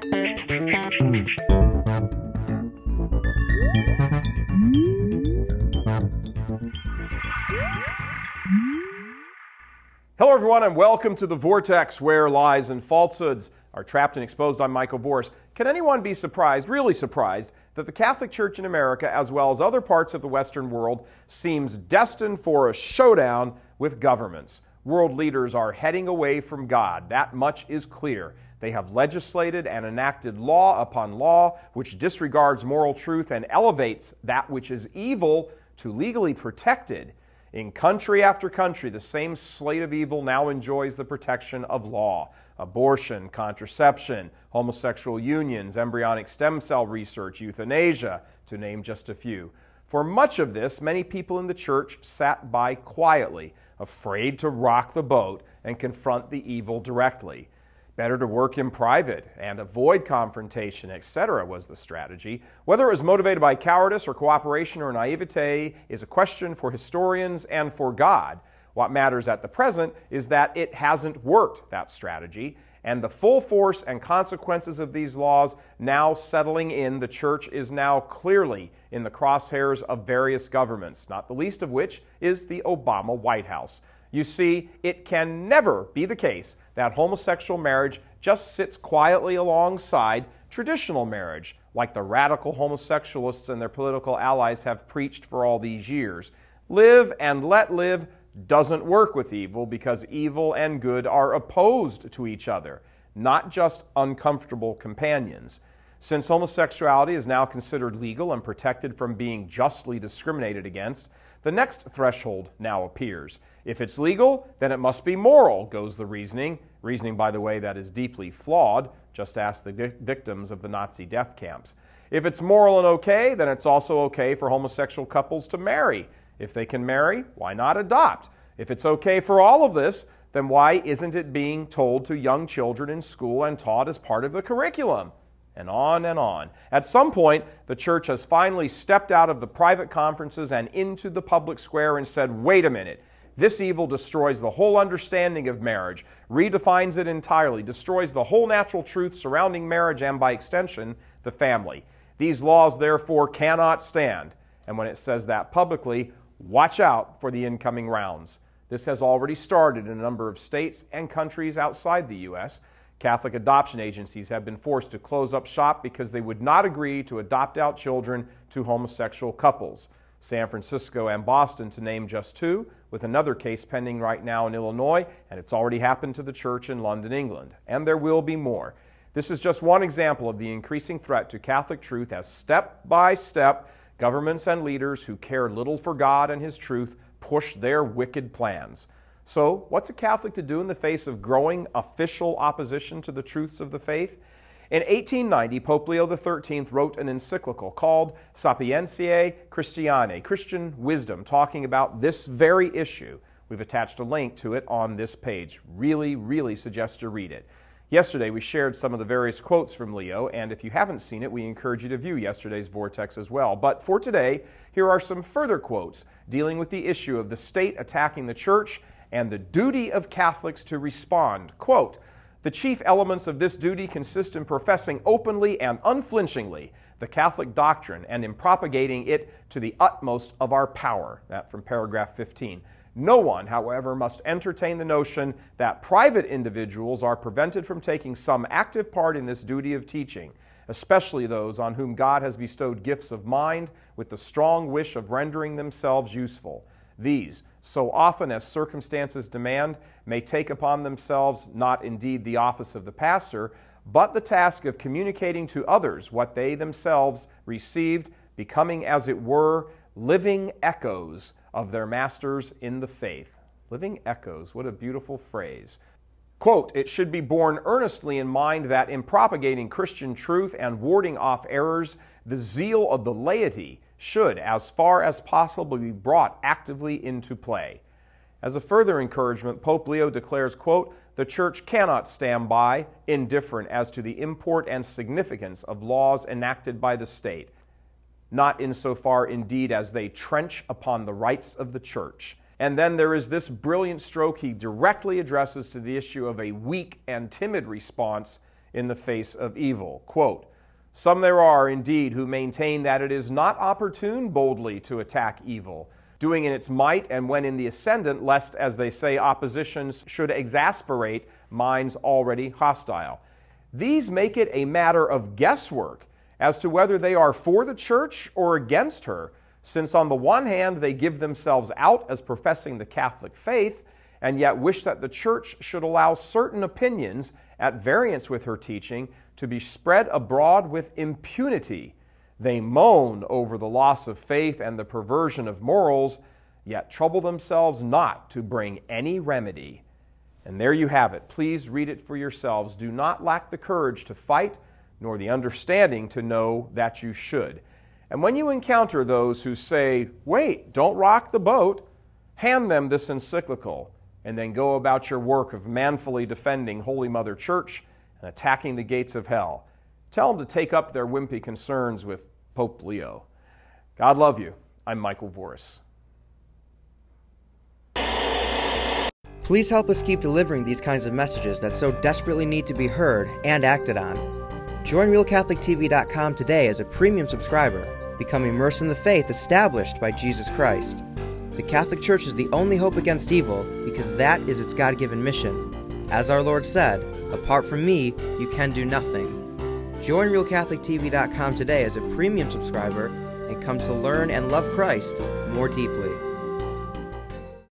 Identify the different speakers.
Speaker 1: Hello everyone and welcome to The Vortex, where lies and falsehoods are trapped and exposed. I'm Michael Vorse. Can anyone be surprised, really surprised, that the Catholic Church in America, as well as other parts of the Western world, seems destined for a showdown with governments? World leaders are heading away from God. That much is clear. They have legislated and enacted law upon law which disregards moral truth and elevates that which is evil to legally protected. In country after country, the same slate of evil now enjoys the protection of law. Abortion, contraception, homosexual unions, embryonic stem cell research, euthanasia, to name just a few. For much of this, many people in the church sat by quietly, afraid to rock the boat and confront the evil directly. Better to work in private and avoid confrontation, etc. was the strategy. Whether it was motivated by cowardice or cooperation or naivete is a question for historians and for God. What matters at the present is that it hasn't worked, that strategy, and the full force and consequences of these laws now settling in, the church is now clearly in the crosshairs of various governments, not the least of which is the Obama White House. You see, it can never be the case that homosexual marriage just sits quietly alongside traditional marriage, like the radical homosexualists and their political allies have preached for all these years. Live and let live doesn't work with evil because evil and good are opposed to each other, not just uncomfortable companions. Since homosexuality is now considered legal and protected from being justly discriminated against, the next threshold now appears. If it's legal, then it must be moral, goes the reasoning. Reasoning, by the way, that is deeply flawed. Just ask the victims of the Nazi death camps. If it's moral and okay, then it's also okay for homosexual couples to marry. If they can marry, why not adopt? If it's okay for all of this, then why isn't it being told to young children in school and taught as part of the curriculum? And on and on. At some point, the church has finally stepped out of the private conferences and into the public square and said, wait a minute, this evil destroys the whole understanding of marriage, redefines it entirely, destroys the whole natural truth surrounding marriage and, by extension, the family. These laws, therefore, cannot stand. And when it says that publicly, watch out for the incoming rounds. This has already started in a number of states and countries outside the U.S. Catholic adoption agencies have been forced to close up shop because they would not agree to adopt out children to homosexual couples. San Francisco and Boston, to name just two, with another case pending right now in Illinois, and it's already happened to the church in London, England. And there will be more. This is just one example of the increasing threat to Catholic truth as step by step, governments and leaders who care little for God and His truth push their wicked plans. So, what's a Catholic to do in the face of growing official opposition to the truths of the faith? In 1890, Pope Leo XIII wrote an encyclical called Sapientiae Christianae, Christian Wisdom, talking about this very issue. We've attached a link to it on this page. Really suggest you read it. Yesterday, we shared some of the various quotes from Leo, and if you haven't seen it, we encourage you to view yesterday's Vortex as well. But for today, here are some further quotes dealing with the issue of the state attacking the church and the duty of Catholics to respond. Quote, the chief elements of this duty consist in professing openly and unflinchingly the Catholic doctrine and in propagating it to the utmost of our power. That from paragraph 15. No one, however, must entertain the notion that private individuals are prevented from taking some active part in this duty of teaching, especially those on whom God has bestowed gifts of mind with the strong wish of rendering themselves useful. These, so often as circumstances demand, may take upon themselves not indeed the office of the pastor, but the task of communicating to others what they themselves received, becoming, as it were, living echoes of their masters in the faith. Living echoes, what a beautiful phrase. Quote, it should be borne earnestly in mind that in propagating Christian truth and warding off errors, the zeal of the laity should, as far as possible, be brought actively into play. As a further encouragement, Pope Leo declares, quote, the Church cannot stand by, indifferent as to the import and significance of laws enacted by the state, not insofar indeed as they trench upon the rights of the Church. And then there is this brilliant stroke he directly addresses to the issue of a weak and timid response in the face of evil. Quote, "Some there are, indeed, who maintain that it is not opportune boldly to attack evil, doing in its might and when in the ascendant, lest, as they say, oppositions should exasperate minds already hostile. These make it a matter of guesswork as to whether they are for the church or against her, since on the one hand they give themselves out as professing the Catholic faith, and yet wish that the church should allow certain opinions at variance with her teaching to be spread abroad with impunity. They moan over the loss of faith and the perversion of morals, yet trouble themselves not to bring any remedy." And there you have it. Please read it for yourselves. Do not lack the courage to fight, nor the understanding to know that you should. And when you encounter those who say, "Wait, don't rock the boat," hand them this encyclical, and then go about your work of manfully defending Holy Mother Church and attacking the gates of hell. Tell them to take up their wimpy concerns with Pope Leo. God love you. I'm Michael Voris.
Speaker 2: Please help us keep delivering these kinds of messages that so desperately need to be heard and acted on. Join RealCatholicTV.com today as a premium subscriber. Become immersed in the faith established by Jesus Christ. The Catholic Church is the only hope against evil because that is its God-given mission. As our Lord said, "Apart from me, you can do nothing." Join RealCatholicTV.com today as a premium subscriber and come to learn and love Christ more deeply.